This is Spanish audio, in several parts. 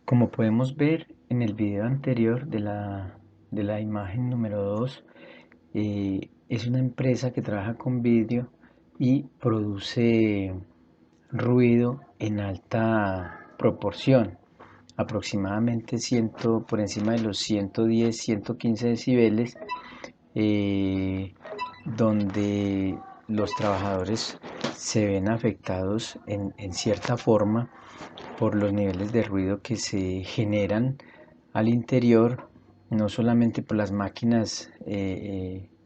Como podemos ver en el video anterior de la imagen número 2, es una empresa que trabaja con vidrio y produce ruido en alta proporción, aproximadamente por encima de los 110, 115 decibeles, donde los trabajadores se ven afectados en cierta forma por los niveles de ruido que se generan al interior, no solamente por las máquinas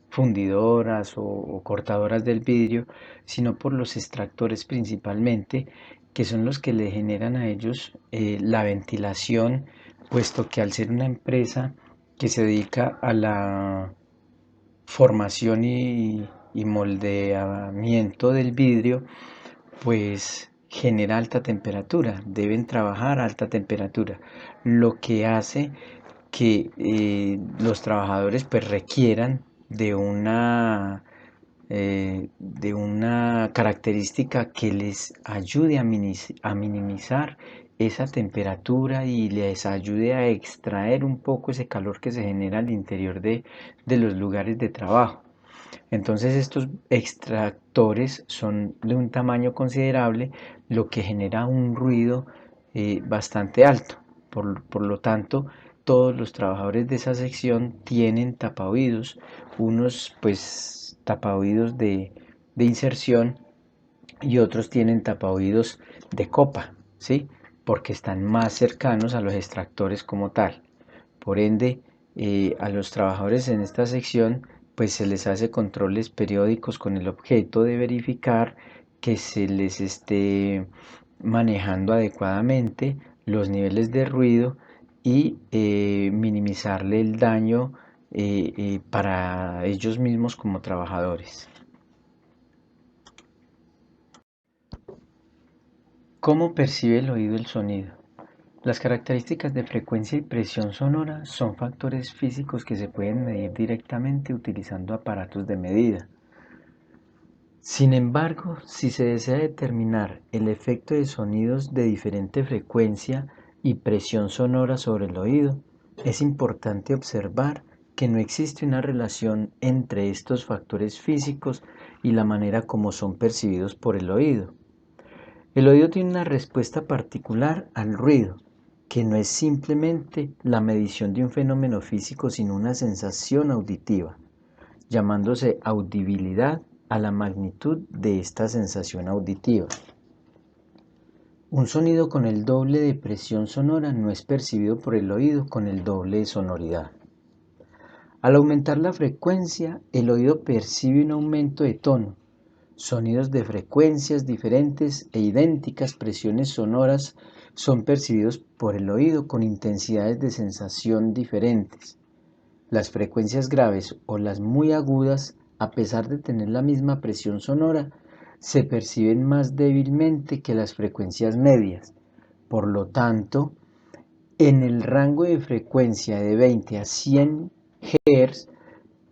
fundidoras o cortadoras del vidrio, sino por los extractores principalmente, que son los que le generan a ellos la ventilación, puesto que al ser una empresa que se dedica a la formación y moldeamiento del vidrio, pues genera alta temperatura, deben trabajar a alta temperatura, lo que hace que los trabajadores pues requieran de una característica que les ayude a minimizar esa temperatura y les ayude a extraer un poco ese calor que se genera al interior de los lugares de trabajo. Entonces estos extractores son de un tamaño considerable, lo que genera un ruido bastante alto. Por lo tanto, todos los trabajadores de esa sección tienen tapaoídos, unos pues tapaoídos de inserción y otros tienen tapaoídos de copa, ¿sí? Porque están más cercanos a los extractores como tal. Por ende, a los trabajadores en esta sección pues se les hace controles periódicos con el objeto de verificar que se les esté manejando adecuadamente los niveles de ruido y minimizarle el daño para ellos mismos como trabajadores. ¿Cómo percibe el oído el sonido? Las características de frecuencia y presión sonora son factores físicos que se pueden medir directamente utilizando aparatos de medida. Sin embargo, si se desea determinar el efecto de sonidos de diferente frecuencia y presión sonora sobre el oído, es importante observar que no existe una relación entre estos factores físicos y la manera como son percibidos por el oído. El oído tiene una respuesta particular al ruido, que no es simplemente la medición de un fenómeno físico, sino una sensación auditiva, llamándose audibilidad a la magnitud de esta sensación auditiva. Un sonido con el doble de presión sonora no es percibido por el oído con el doble de sonoridad. Al aumentar la frecuencia, el oído percibe un aumento de tono. Sonidos de frecuencias diferentes e idénticas presiones sonoras son percibidos por el oído con intensidades de sensación diferentes. Las frecuencias graves o las muy agudas, a pesar de tener la misma presión sonora, se perciben más débilmente que las frecuencias medias. Por lo tanto, en el rango de frecuencia de 20 a 100 Hz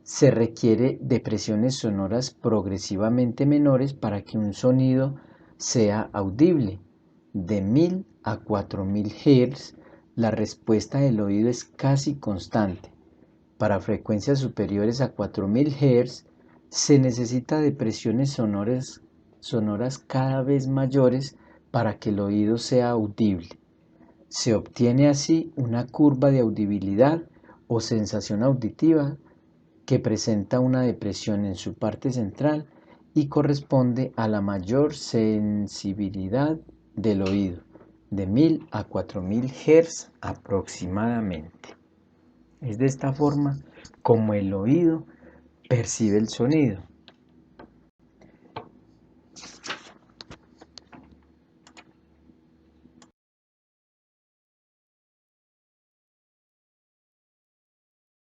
se requiere de presiones sonoras progresivamente menores para que un sonido sea audible. De 1000 a 4000 Hz, la respuesta del oído es casi constante. Para frecuencias superiores a 4000 Hz, se necesita de presiones sonoras cada vez mayores para que el oído sea audible. Se obtiene así una curva de audibilidad o sensación auditiva que presenta una depresión en su parte central y corresponde a la mayor sensibilidad del oído, de 1000 a 4000 Hz aproximadamente. Es de esta forma como el oído percibe el sonido.